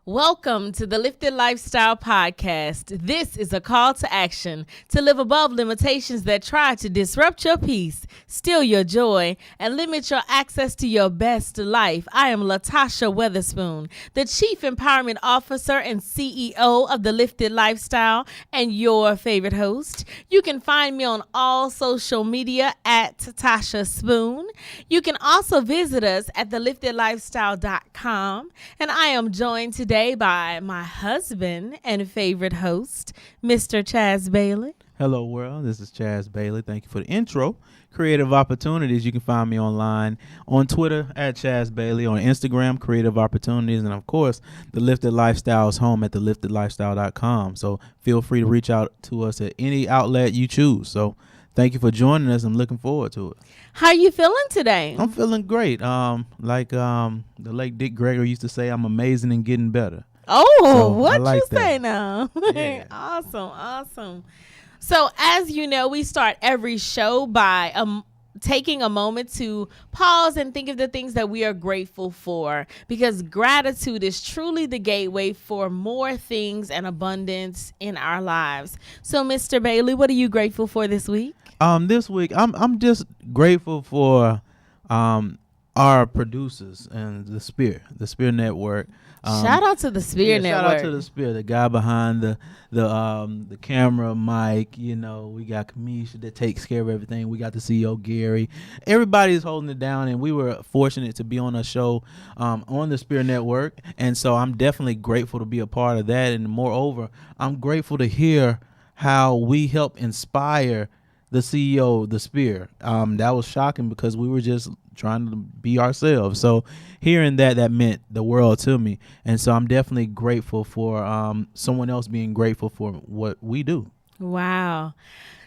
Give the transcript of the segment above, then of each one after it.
Welcome to the Lifted Lifestyle Podcast. This is a call to action to live above limitations that try to disrupt your peace, steal your joy, and limit your access to your best life. I am Latasha Weatherspoon, the Chief Empowerment Officer and CEO of the Lifted Lifestyle and your favorite host. You can find me on all social media at Tasha Spoon. You can also visit us at theliftedlifestyle.com. And I am joined today by my husband and favorite host, Mr. Chaz Bailey. Hello, world. This is Chaz Bailey. Thank you for the intro. Creative Opportunities. You can find me online on Twitter at Chaz Bailey, on Instagram, Creative Opportunities, and of course, the Lifted Lifestyle's home at theliftedlifestyle.com. So feel free to reach out to us at any outlet you choose. So thank you for joining us. I'm looking forward to it. How are you feeling today? I'm feeling great. Like the late Dick Gregory used to say, I'm amazing and getting better. Oh, So, what like you say that. now? Yeah. Awesome. So as you know, we start every show by taking a moment to pause and think of the things that we are grateful for, because gratitude is truly the gateway for more things and abundance in our lives. So Mr. Bailey, what are you grateful for this week? This week I'm just grateful for our producers and the Spear Network. Shout out to the Spear Network. Shout out to the Spear, the guy behind the camera, Mike. You know, we got Kamisha that takes care of everything. We got the CEO Gary. Everybody's holding it down, and we were fortunate to be on a show on the Spear Network, and so I'm definitely grateful to be a part of that. And moreover, I'm grateful to hear how we help inspire the CEO, the Spear. That was shocking because we were just trying to be ourselves. So hearing that meant the world to me. And so I'm definitely grateful for someone else being grateful for what we do. Wow.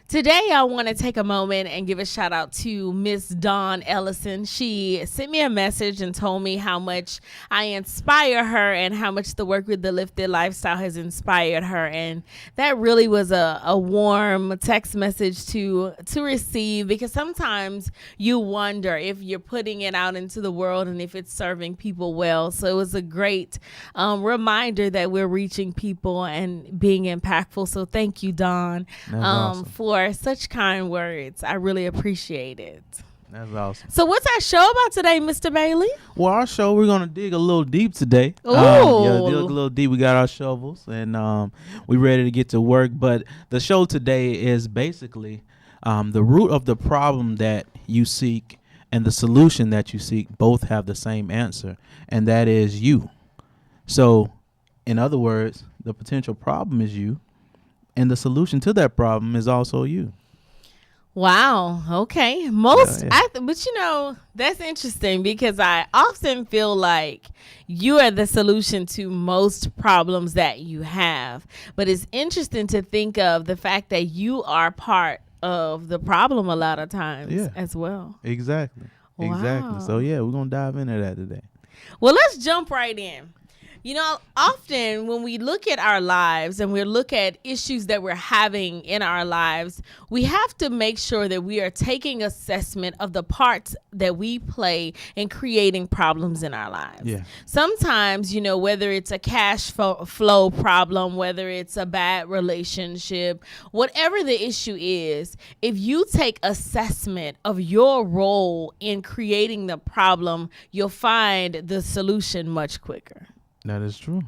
Today, I want to take a moment and give a shout out to Miss Dawn Ellison. She sent me a message and told me how much I inspire her and how much the work with the Lifted Lifestyle has inspired her. And that really was a warm text message to receive, because sometimes you wonder if you're putting it out into the world and if it's serving people well. So it was a great reminder that we're reaching people and being impactful. So thank you, Dawn, Awesome. for such kind words. I really appreciate it. That's awesome. So what's our show about today, Mr. Bailey? Well, our show, we're going to dig a little deep today. Ooh. Dig a little deep. We got our shovels, and we're ready to get to work. But the show today is basically the root of the problem that you seek and the solution that you seek both have the same answer, and that is you. So, in other words, the potential problem is you, and the solution to that problem is also you. Wow. Okay. But you know, that's interesting, because I often feel like you are the solution to most problems that you have. But it's interesting to think of the fact that you are part of the problem a lot of times as well. Exactly. Wow. Exactly. So, yeah, we're going to dive into that today. Well, let's jump right in. You know, often when we look at our lives and we look at issues that we're having in our lives, we have to make sure that we are taking assessment of the parts that we play in creating problems in our lives. Yeah. Sometimes, you know, whether it's a cash flow problem, whether it's a bad relationship, whatever the issue is, if you take assessment of your role in creating the problem, you'll find the solution much quicker. That is true.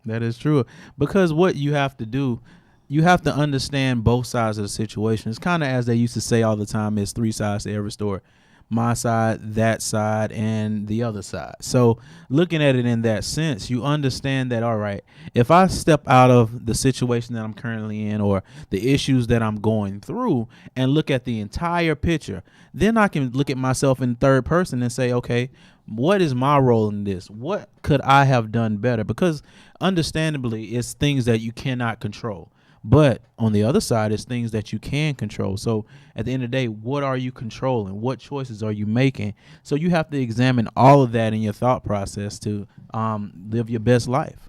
That is true. Because what you have to do, you have to understand both sides of the situation. It's kind of, as they used to say all the time, there's three sides to every story. My side, that side, and the other side. So looking at it in that sense, you understand that, all right, if I step out of the situation that I'm currently in or the issues that I'm going through and look at the entire picture, then I can look at myself in third person and say, okay, what is my role in this? What could I have done better? Because understandably, it's things that you cannot control. But on the other side, it's things that you can control. So at the end of the day, what are you controlling? What choices are you making? So you have to examine all of that in your thought process to live your best life.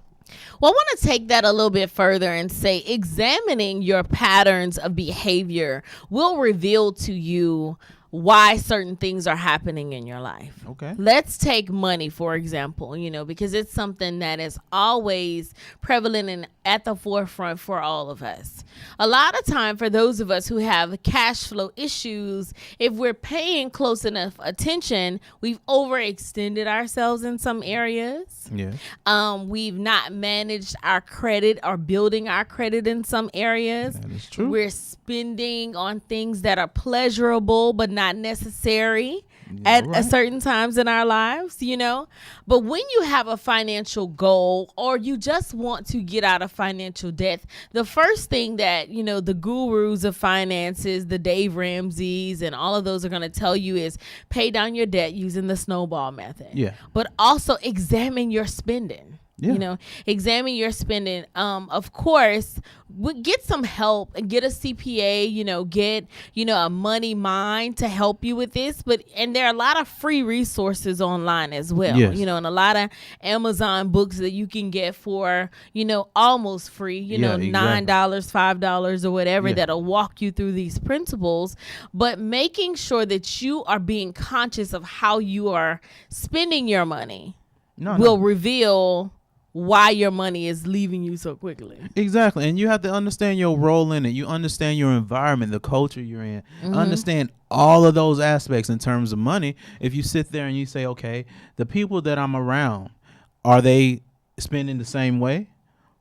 Well, I want to take that a little bit further and say examining your patterns of behavior will reveal to you why certain things are happening in your life. Okay. Let's take money, for example, because it's something that is always prevalent and at the forefront for all of us. A lot of time for those of us who have cash flow issues, if we're paying close enough attention, we've overextended ourselves in some areas. Yeah. We've not managed our credit or building our credit in some areas. That is true. We're spending on things that are pleasurable but not necessary at a certain times in our lives, But when you have a financial goal or you just want to get out of financial debt, the first thing that, the gurus of finances, the Dave Ramseys and all of those are going to tell you is pay down your debt using the snowball method. Yeah. But also examine your spending. Yeah. Examine your spending. Of course, get some help and get a CPA, get, a money mind to help you with this. And there are a lot of free resources online as well, Yes. And a lot of Amazon books that you can get for, almost free, Exactly. $9, $5 or whatever, Yeah. that'll walk you through these principles. But making sure that you are being conscious of how you are spending your money will reveal why your money is leaving you so quickly. Exactly. And you have to understand your role in it. You understand your environment, the culture you're in. Understand all of those aspects in terms of money. If you sit there and you say, okay, the people that I'm around, are they spending the same way?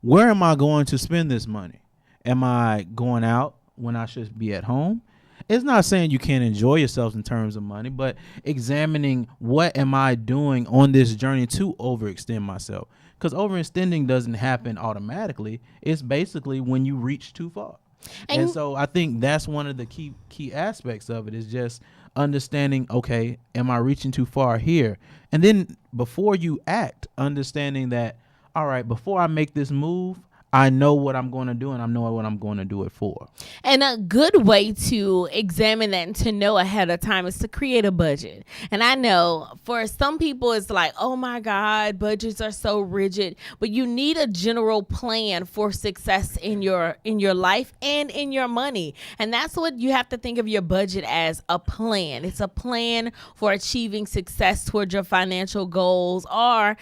Where am I going to spend this money? Am I going out when I should be at home? It's not saying you can't enjoy yourself in terms of money, but examining what am I doing on this journey to overextend myself. Because overextending doesn't happen automatically. It's basically when you reach too far. And so I think that's one of the key aspects of it is just understanding, okay, am I reaching too far here? And then before you act, understanding that, all right, before I make this move, I know what I'm going to do and I know what I'm going to do it for. And a good way to examine that and to know ahead of time is to create a budget. And I know for some people it's like, oh my God, budgets are so rigid, but you need a general plan for success in your life and in your money. And that's what you have to think of your budget as, a plan. It's a plan for achieving success towards your financial goals, or,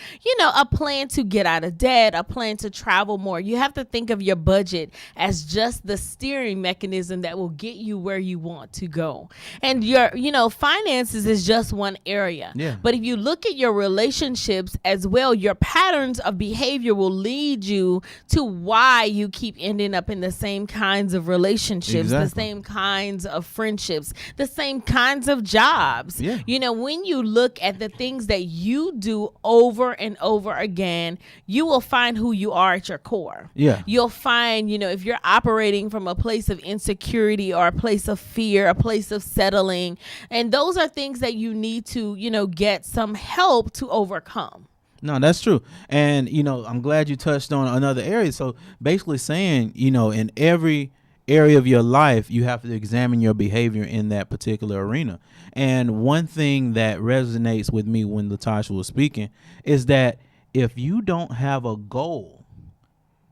a plan to get out of debt, a plan to travel more. You have to think of your budget as just the steering mechanism that will get you where you want to go. And your, finances is just one area. Yeah. But if you look at your relationships as well, your patterns of behavior will lead you to why you keep ending up in the same kinds of relationships, Exactly. the same kinds of friendships, the same kinds of jobs. Yeah. When you look at the things that you do over and over again, you will find who you are at your core. Yeah. You'll find, if you're operating from a place of insecurity or a place of fear, a place of settling, and those are things that you need to, get some help to overcome. No, that's true. And, I'm glad you touched on another area. So basically saying, in every area of your life, you have to examine your behavior in that particular arena. And one thing that resonates with me when Latasha was speaking is that if you don't have a goal,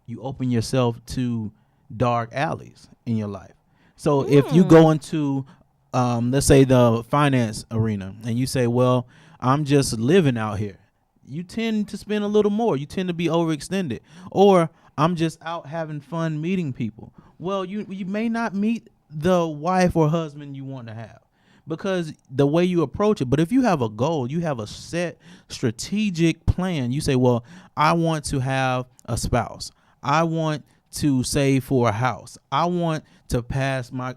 you open yourself to dark alleys in your life. So if you go into, let's say, the finance arena and you say, well, I'm just living out here, you tend to spend a little more. You tend to be overextended. Or I'm just out having fun meeting people. Well, you may not meet the wife or husband you want to have because the way you approach it. But if you have a goal, you have a set strategic plan. You say, well, I want to have a spouse. I want to save for a house. I want to pass my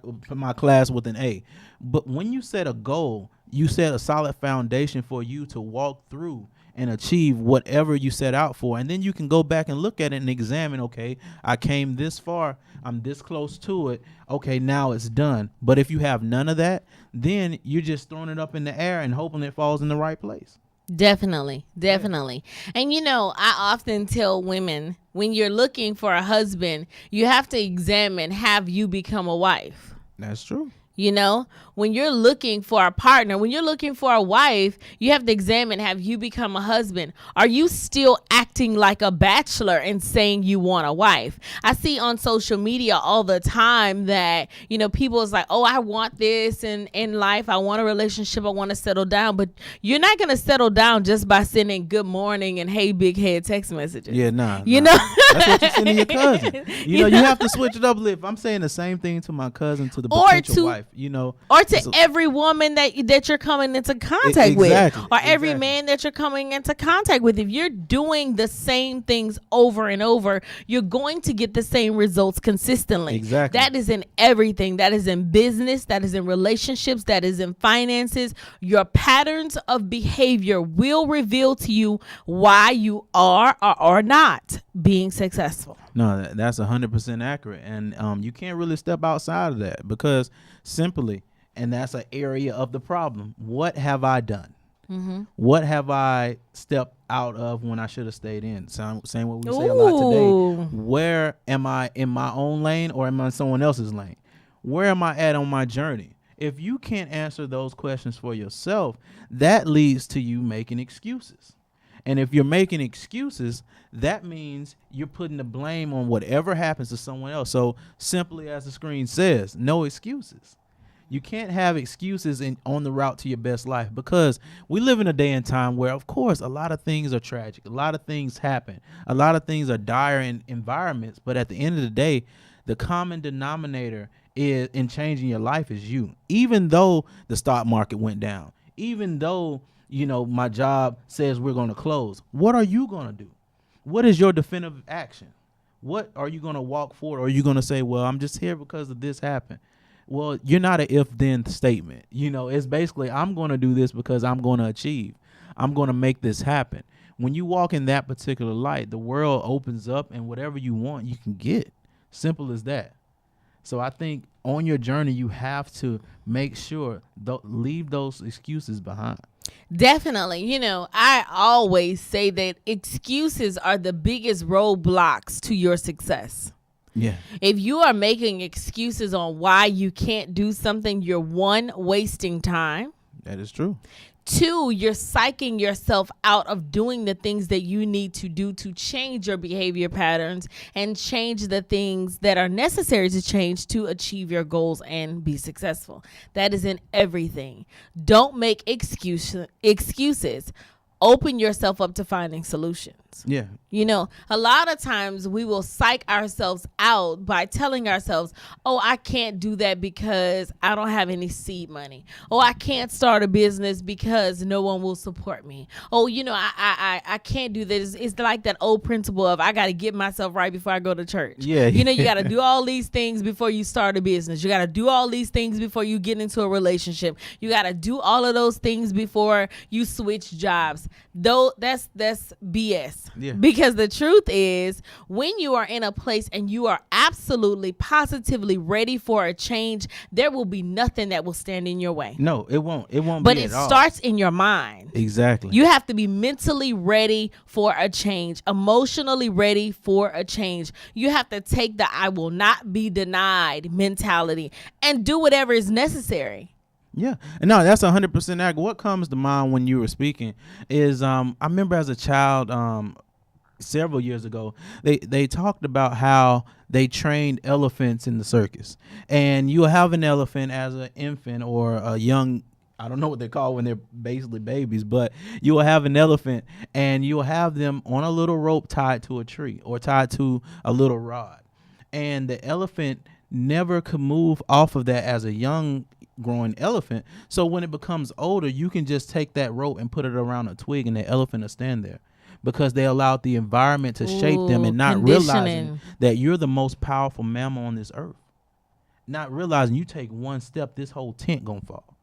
class with an A. But when you set a goal, you set a solid foundation for you to walk through and achieve whatever you set out for. And then you can go back and look at it and examine, okay, I came this far. I'm this close to it. Okay, now it's done. But if you have none of that, then you're just throwing it up in the air and hoping it falls in the right place. Definitely. And I often tell women, when you're looking for a husband, you have to examine, have you become a wife? That's true. when you're looking for a partner, when you're looking for a wife, you have to examine, have you become a husband? Are you still acting like a bachelor and saying you want a wife? I see on social media all the time that, people is like, oh, I want this in life. I want a relationship. I want to settle down. But you're not going to settle down just by sending good morning and hey, big head text messages. Yeah, nah. That's what you're sending your cousin. You have to switch it up. If I'm saying the same thing to my cousin, to the potential wife, or to every woman that you're coming into contact with, or every man that you're coming into contact with. If you're doing the same things over and over, you're going to get the same results consistently. Exactly. That is in everything. That is in business. That is in relationships. That is in finances. Your patterns of behavior will reveal to you why you are or are not being successful. No, that's 100% accurate. And you can't really step outside of that because simply, and that's an area of the problem. What have I done? Mm-hmm. What have I stepped out of when I should have stayed in? Same what we say a lot today. Where am I in my own lane or am I in someone else's lane? Where am I at on my journey? If you can't answer those questions for yourself, that leads to you making excuses. And if you're making excuses, that means you're putting the blame on whatever happens to someone else. So simply as the screen says, no excuses. You can't have excuses on the route to your best life because we live in a day and time where, of course, a lot of things are tragic. A lot of things happen. A lot of things are dire in environments. But at the end of the day, the common denominator in changing your life is you. Even though the stock market went down, even though my job says we're going to close. What are you going to do? What is your definitive action? What are you going to walk forward? Or are you going to say, well, I'm just here because of this happened? Well, you're not an if-then statement. It's basically, I'm going to do this because I'm going to achieve. I'm going to make this happen. When you walk in that particular light, the world opens up and whatever you want, you can get. Simple as that. So I think on your journey, you have to make sure, leave those excuses behind. Definitely. I always say that excuses are the biggest roadblocks to your success. Yeah. If you are making excuses on why you can't do something, you're one, wasting time. That is true. Two, you're psyching yourself out of doing the things that you need to do to change your behavior patterns and change the things that are necessary to change to achieve your goals and be successful. That is in everything. Don't make excuses. Open yourself up to finding solutions. Yeah. A lot of times we will psych ourselves out by telling ourselves, oh, I can't do that because I don't have any seed money. Oh, I can't start a business because no one will support me. Oh, I can't do this. It's like that old principle of I got to get myself right before I go to church. Yeah. You got to do all these things before you start a business. You got to do all these things before you get into a relationship. You got to do all of those things before you switch jobs. Though that's BS. Yeah. Because the truth is, when you are in a place and you are absolutely positively ready for a change, there will be nothing that will stand in your way. No, it won't. It won't. But be it at all. starts in your mind. Exactly. You have to be mentally ready for a change, emotionally ready for a change. You have to take the I will not be denied mentality and do whatever is necessary. Yeah, no, that's 100% accurate. What comes to mind when you were speaking is I remember as a child several years ago, they talked about how they trained elephants in the circus, and you have an elephant as an infant or a young, I don't know what they call when they're basically babies, but you will have an elephant and you'll have them on a little rope tied to a tree or tied to a little rod, and the elephant never could move off of that as a young growing elephant. So when it becomes older, you can just take that rope and put it around a twig and the elephant will stand there because they allowed the environment to shape them and not realizing that you're the most powerful mammal on this earth. Not realizing you take one step, this whole tent gonna fall.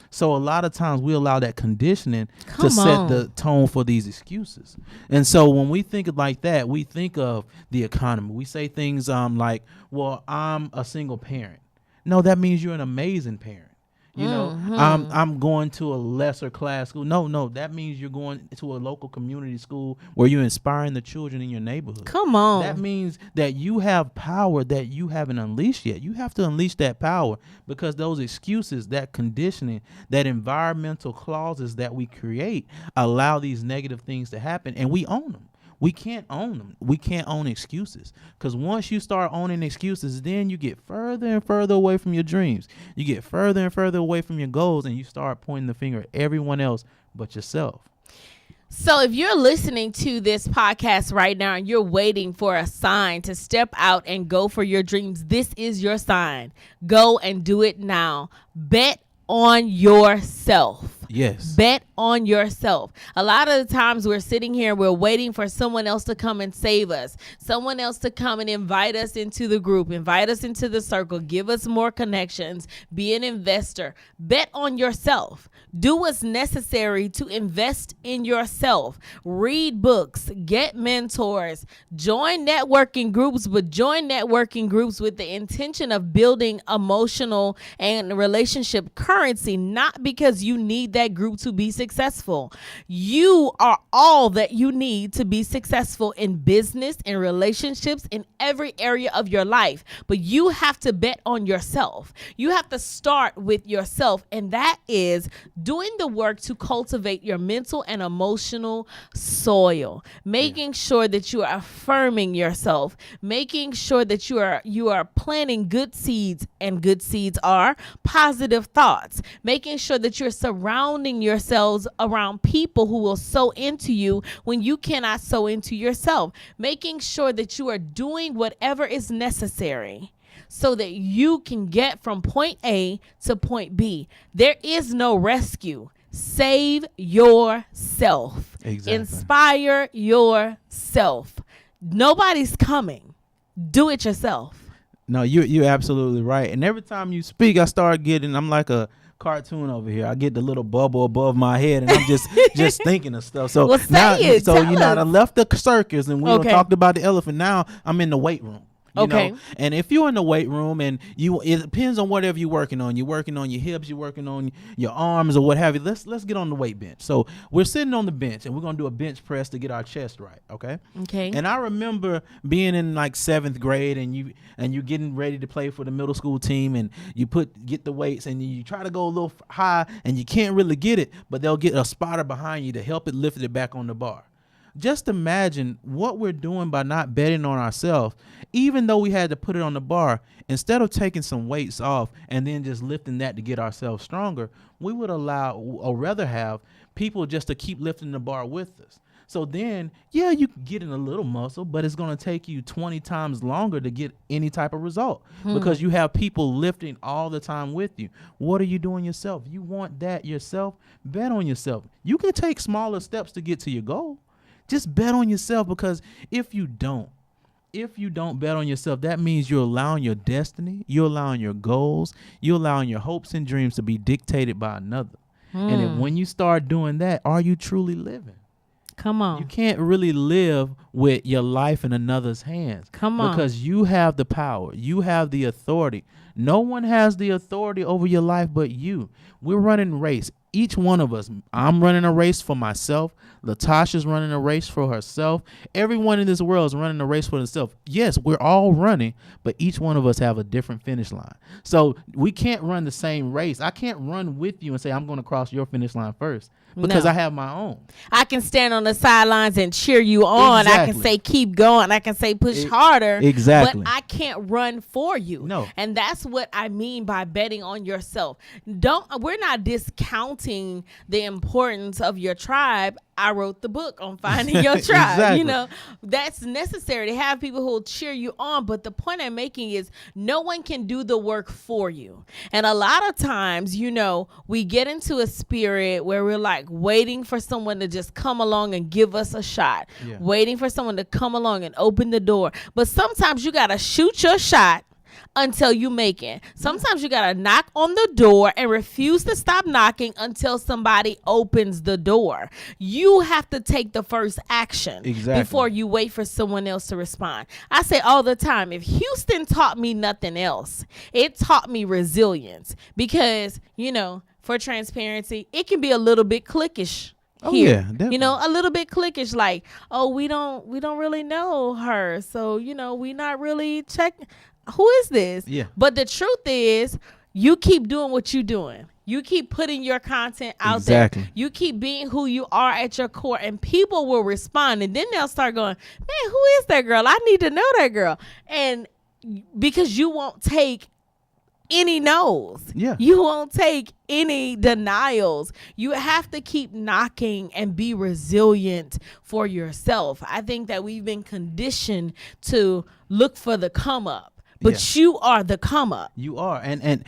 So a lot of times we allow that conditioning to set the tone for these excuses. And so when we think of like that, we think of the economy. We say things like, well, I'm a single parent. No, that means you're an amazing parent. You know, I'm going to a lesser class school. No, that means you're going to a local community school where you're inspiring the children in your neighborhood. Come on. That means that you have power that you haven't unleashed yet. You have to unleash that power, because those excuses, that conditioning, that environmental clauses that we create allow these negative things to happen, and we own them. We can't own them. We can't own excuses, because once you start owning excuses, then you get further and further away from your dreams. You get further and further away from your goals, and you start pointing the finger at everyone else but yourself. So if you're listening to this podcast right now and you're waiting for a sign to step out and go for your dreams, this is your sign. Go and do it now. Bet on yourself. Yes. Bet on yourself. A lot of the times we're sitting here, we're waiting for someone else to come and save us, someone else to come and invite us into the group, invite us into the circle, give us more connections, be an investor. Bet on yourself. Do what's necessary to invest in yourself. Read books, get mentors, join networking groups, but join networking groups with the intention of building emotional and relationship currency, not because you need that group to be successful. You are all that you need to be successful in business, in relationships, in every area of your life. But you have to bet on yourself. You have to start with yourself, and that is doing the work to cultivate your mental and emotional soil, making sure that you are affirming yourself, making sure that you are planting good seeds, and good seeds are positive thoughts, making sure that you're surrounding yourselves around people who will sow into you when you cannot sow into yourself, making sure that you are doing whatever is necessary so that you can get from point A to point B. There is no rescue. Save yourself. Exactly. Inspire yourself. Nobody's coming. Do it yourself. No, you're absolutely right. And every time you speak, I'm like a cartoon over here. I get the little bubble above my head, and I'm just thinking of stuff. So well, I left the circus, and we talked about the elephant. Now I'm in the weight room. You know? And if you're in the weight room, and it depends on whatever you're working on. You're working on your hips, you're working on your arms, or what have you. Let's get on the weight bench. So we're sitting on the bench, and we're gonna do a bench press to get our chest right. Okay. And I remember being in like 7th grade, and you're getting ready to play for the middle school team, and you get the weights, and you try to go a little high, and you can't really get it, but they'll get a spotter behind you to help it lift it back on the bar. Just imagine what we're doing by not betting on ourselves. Even though we had to put it on the bar, instead of taking some weights off and then just lifting that to get ourselves stronger, we would allow, or rather have, people just to keep lifting the bar with us. So then, yeah, you can get in a little muscle, but it's going to take you 20 times longer to get any type of result because you have people lifting all the time with you. What are you doing yourself? You want that yourself? Bet on yourself. You can take smaller steps to get to your goal. Just bet on yourself, because if you don't bet on yourself, that means you're allowing your destiny, you're allowing your goals, you're allowing your hopes and dreams to be dictated by another. And when you start doing that, are you truly living? Come on. You can't really live with your life in another's hands. Come on. Because you have the power. You have the authority. No one has the authority over your life but you. We're running a race. Each one of us. I'm running a race for myself. Latasha's running a race for herself. Everyone in this world is running a race for themselves. Yes, we're all running, but each one of us have a different finish line. So we can't run the same race. I can't run with you and say, I'm going to cross your finish line first, because I have my own. I can stand on the sidelines and cheer you on. Exactly. I can say, keep going. I can say, push harder. Exactly. But I can't run for you. No. And that's what I mean by betting on yourself. We're not discounting the importance of your tribe. I wrote the book on finding your tribe. Exactly. You know, that's necessary to have people who will cheer you on. But the point I'm making is no one can do the work for you. And a lot of times, you know, we get into a spirit where we're like waiting for someone to just come along and give us a shot, waiting for someone to come along and open the door. But sometimes you got to shoot your shot, until you make it. Sometimes you got to knock on the door and refuse to stop knocking until somebody opens the door. You have to take the first action before you wait for someone else to respond. I say all the time, if Houston taught me nothing else, it taught me resilience, because, for transparency, it can be a little bit cliquish. Here, a little bit cliquish, like, oh, we don't really know her, so we not really checking who is this. But the truth is, you keep doing what you're doing. You keep putting your content out there. You keep being who you are at your core, and people will respond, and then they'll start going, man, who is that girl? I need to know that girl. And because you won't take any no's. You won't take any denials. You have to keep knocking and be resilient for yourself. I think that we've been conditioned to look for the come up. But you are the come up. You are, and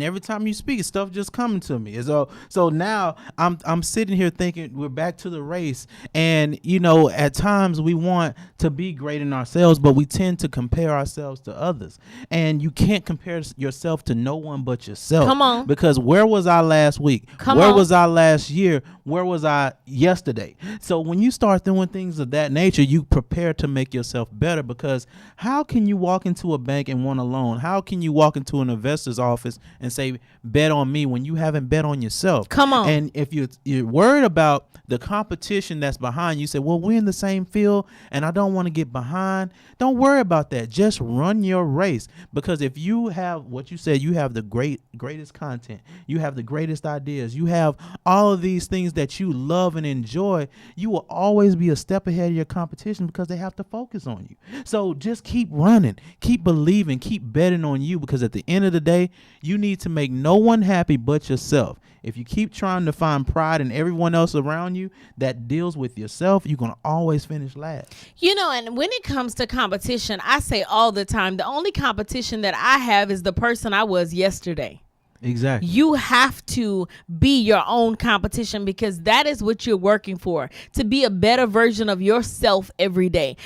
every time you speak, stuff just coming to me. So now I'm sitting here thinking we're back to the race, and at times we want to be great in ourselves, but we tend to compare ourselves to others, and you can't compare yourself to no one but yourself. Come on, because where was I last week? Where was I last year? Where was I yesterday? So when you start doing things of that nature, you prepare to make yourself better, because how can you walk into a bank and want a loan? How can you walk into an investor's office and say, bet on me, when you haven't bet on yourself? Come on. And if you're worried about the competition that's behind you, say, well, we're in the same field and I don't want to get behind. Don't worry about that. Just run your race, because if you have what you said, you have the greatest content, you have the greatest ideas, you have all of these things that you love and enjoy, you will always be a step ahead of your competition, because they have to focus on you. So just keep running, keep believing, keep betting on you, because at the end of the day, you need to make no one happy but yourself. If you keep trying to find pride in everyone else around you that deals with yourself, you're going to always finish last. And when it comes to competition, I say all the time, the only competition that I have is the person I was yesterday. Exactly. You have to be your own competition, because that is what you're working for, to be a better version of yourself every day.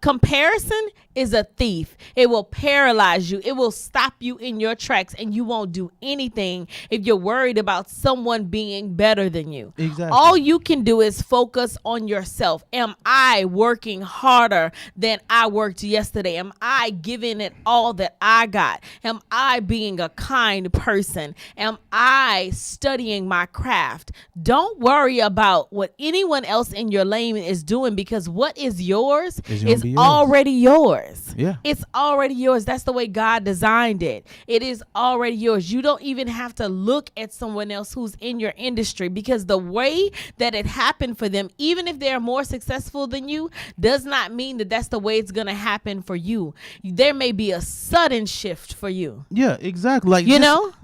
Comparison is a thief. It will paralyze you. It will stop you in your tracks, and you won't do anything if you're worried about someone being better than you. Exactly. All you can do is focus on yourself. Am I working harder than I worked yesterday? Am I giving it all that I got? Am I being a kind person? Am I studying my craft? Don't worry about what anyone else in your lane is doing, because what is yours is already yours. Yeah. It's already yours. That's the way God designed it. It is already yours. You don't even have to look at someone else who's in your industry, because the way that it happened for them, even if they're more successful than you, does not mean that that's the way it's going to happen for you. There may be a sudden shift for you. Yeah, exactly. Like,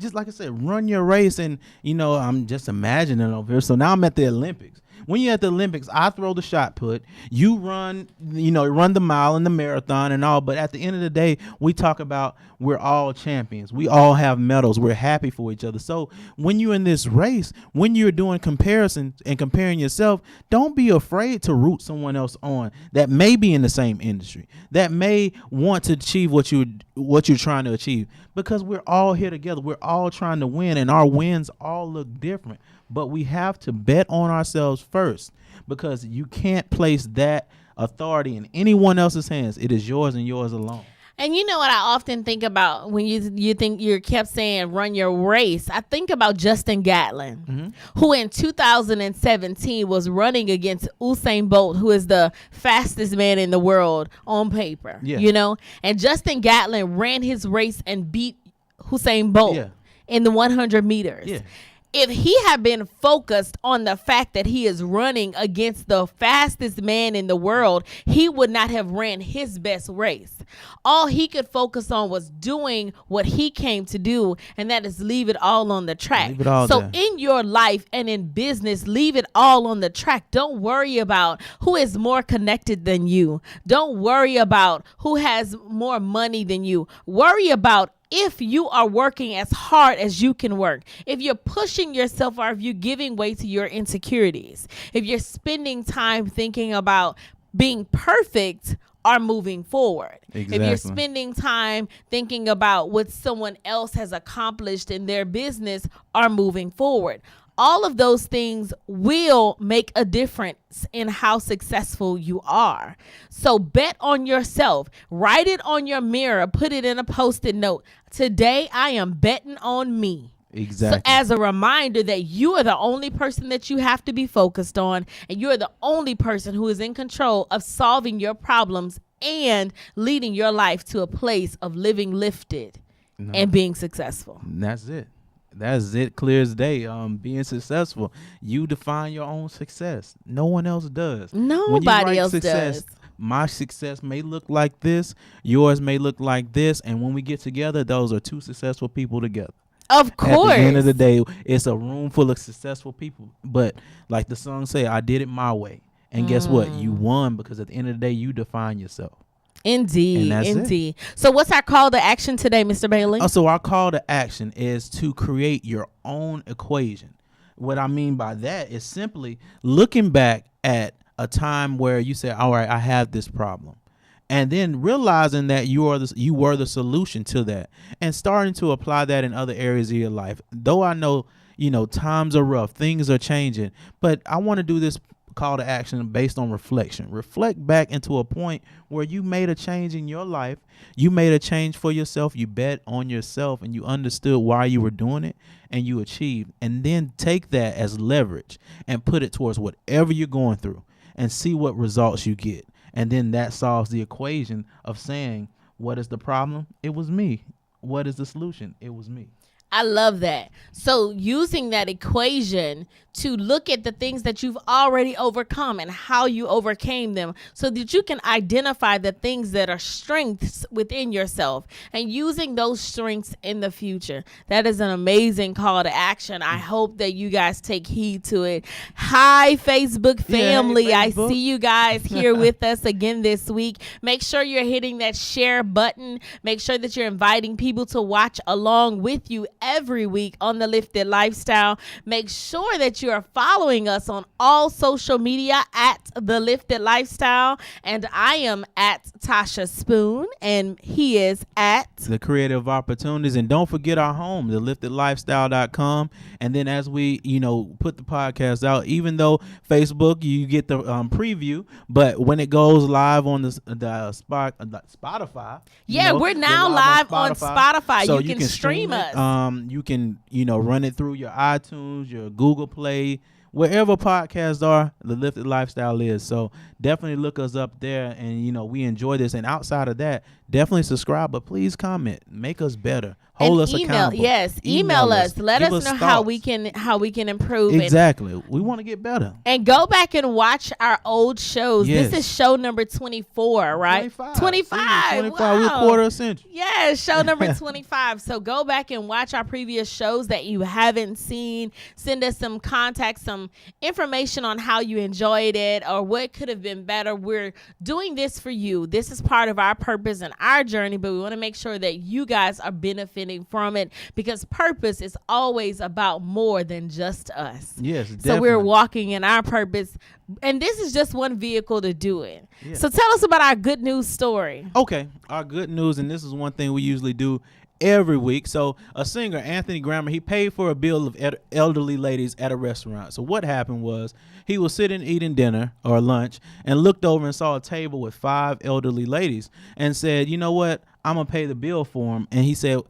just like I said, run your race. And, I'm just imagining over here. So now I'm at the Olympics. When you're at the Olympics, I throw the shot put, you run the mile and the marathon and all. But at the end of the day, we talk about we're all champions. We all have medals. We're happy for each other. So when you're in this race, when you're doing comparisons and comparing yourself, don't be afraid to root someone else on that may be in the same industry, that may want to achieve what you're trying to achieve, because we're all here together. We're all trying to win, and our wins all look different. But we have to bet on ourselves first, because you can't place that authority in anyone else's hands. It is yours and yours alone. And you know what I often think about when you think you kept saying run your race? I think about Justin Gatlin, who in 2017 was running against Usain Bolt, who is the fastest man in the world on paper, and Justin Gatlin ran his race and beat Usain Bolt in the 100 meters. Yeah. If he had been focused on the fact that he is running against the fastest man in the world, he would not have ran his best race. All he could focus on was doing what he came to do, and that is leave it all on the track. So in your life and in business, leave it all on the track. Don't worry about who is more connected than you. Don't worry about who has more money than you. Worry about if you are working as hard as you can work, if you're pushing yourself, or if you're giving way to your insecurities, if you're spending time thinking about being perfect are moving forward. Exactly. If you're spending time thinking about what someone else has accomplished in their business, are moving forward. All of those things will make a difference in how successful you are. So bet on yourself. Write it on your mirror. Put it in a Post-it note. Today, I am betting on me. Exactly. So as a reminder that you are the only person that you have to be focused on, and you are the only person who is in control of solving your problems and leading your life to a place of living lifted and being successful. And that's it. That's it, clear as day. Being successful, you define your own success. No one else does. Nobody else does. My success may look like this. Yours may look like this. And when we get together, those are two successful people together. Of course. At the end of the day, it's a room full of successful people. But like the song say, I did it my way. And guess what? You won, because at the end of the day, you define yourself. Indeed. Indeed. So what's our call to action today, Mr. Bailey? So our call to action is to create your own equation. What I mean by that is simply looking back at a time where you say, all right, I have this problem. And then realizing that you were the solution to that, and starting to apply that in other areas of your life. Though I know, times are rough, things are changing, but I want to do this call to action based on reflection. Reflect back into a point where you made a change in your life. You made a change for yourself. You bet on yourself, and you understood why you were doing it, and you achieved. And then take that as leverage and put it towards whatever you're going through, and see what results you get. And then that solves the equation of saying, what is the problem? It was me. What is the solution? It was me. I love that. So using that equation to look at the things that you've already overcome and how you overcame them, so that you can identify the things that are strengths within yourself, and using those strengths in the future. That is an amazing call to action. I hope that you guys take heed to it. Hi, Facebook family. Yeah, hey, Facebook. I see you guys here with us again this week. Make sure you're hitting that share button. Make sure that you're inviting people to watch along with you every week on The Lifted Lifestyle. Make sure that you are following us on all social media at The Lifted Lifestyle. And I am at Tasha Spoon, and he is at The Creative Opportunities. And don't forget our home, theliftedlifestyle.com. And then as we, put the podcast out, even though Facebook, you get the preview, but when it goes live on the Spotify. We're now live on Spotify. So you can stream us. You can, run it through your iTunes, your Google Play, wherever podcasts are, The Lifted Lifestyle is. So definitely look us up there, and, we enjoy this. And outside of that, definitely subscribe, but please comment. Make us better. Hold us accountable. Yes, email us. Let us know how we can improve. Exactly. We want to get better. And go back and watch our old shows. Yes. This is show number 24, right? 25. Wow. We're a quarter of a century. Yes, show number 25. So go back and watch our previous shows that you haven't seen. Send us some contact, some information on how you enjoyed it or what could have been better. We're doing this for you. This is part of our purpose and our journey, but we want to make sure that you guys are benefiting from it, because purpose is always about more than just us. Yes, definitely. So we're walking in our purpose, and this is just one vehicle to do it. Yeah. So tell us about our good news story. Okay, our good news, and this is one thing we usually do every week. So a singer, Anthony Grammer, he paid for a bill of elderly ladies at a restaurant. So what happened was he was sitting eating dinner or lunch and looked over and saw a table with 5 elderly ladies and said, you know what, I'm going to pay the bill for them. And he said,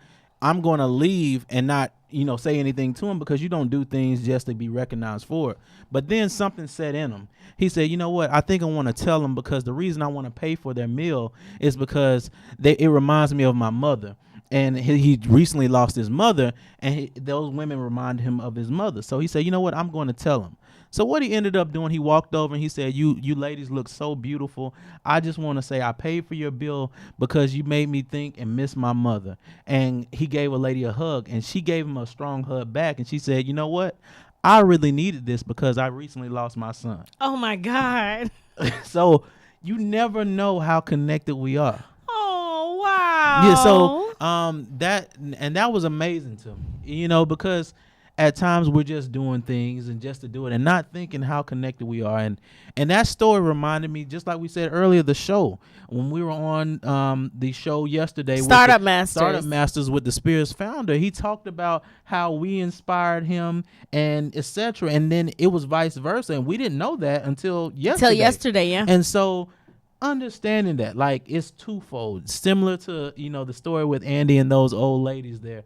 I'm going to leave and not, say anything to him, because you don't do things just to be recognized for it. But then something set in him. He said, you know what, I think I want to tell them, because the reason I want to pay for their meal is because it reminds me of my mother. And he recently lost his mother, and those women remind him of his mother. So he said, you know what, I'm going to tell him. So what he ended up doing, he walked over and he said, you ladies look so beautiful. I just want to say I paid for your bill because you made me think and miss my mother. And he gave a lady a hug, and she gave him a strong hug back. And she said, you know what, I really needed this because I recently lost my son. Oh, my God. So you never know how connected we are. Oh, wow. Yeah, so that was amazing to me, because at times we're just doing things and just to do it and not thinking how connected we are. And that story reminded me, just like we said earlier, the show when we were on the show yesterday, Startup Masters with the Spears founder. He talked about how we inspired him and etc. And then it was vice versa, and we didn't know that until yesterday. Yeah. And so understanding that, like, it's twofold, similar to the story with Andy and those old ladies there.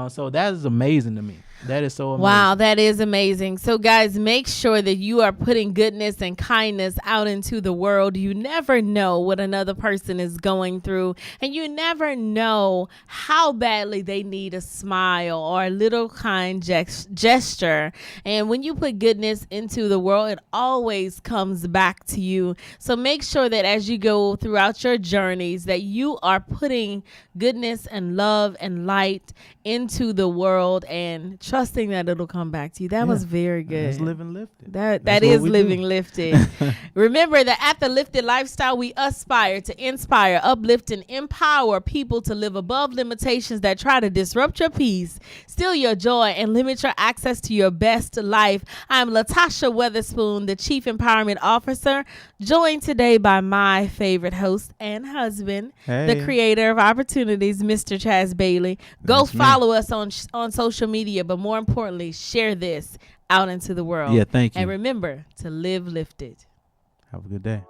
So that is amazing to me. That is so amazing. Wow, that is amazing. So guys, make sure that you are putting goodness and kindness out into the world. You never know what another person is going through, and you never know how badly they need a smile or a little kind gesture. And when you put goodness into the world, it always comes back to you. So make sure that as you go throughout your journeys that you are putting goodness and love and light into the world and trusting that it'll come back to you. That was very good. That's living lifted. That is living lifted. Remember that at the Lifted Lifestyle, we aspire to inspire, uplift, and empower people to live above limitations that try to disrupt your peace, steal your joy, and limit your access to your best life. I'm Latasha Weatherspoon, the Chief Empowerment Officer, joined today by my favorite host and husband, the creator of opportunities, Mr. Chaz Bailey. Go follow us on social media, but more importantly, share this out into the world. Yeah, thank you. And remember to live lifted. Have a good day.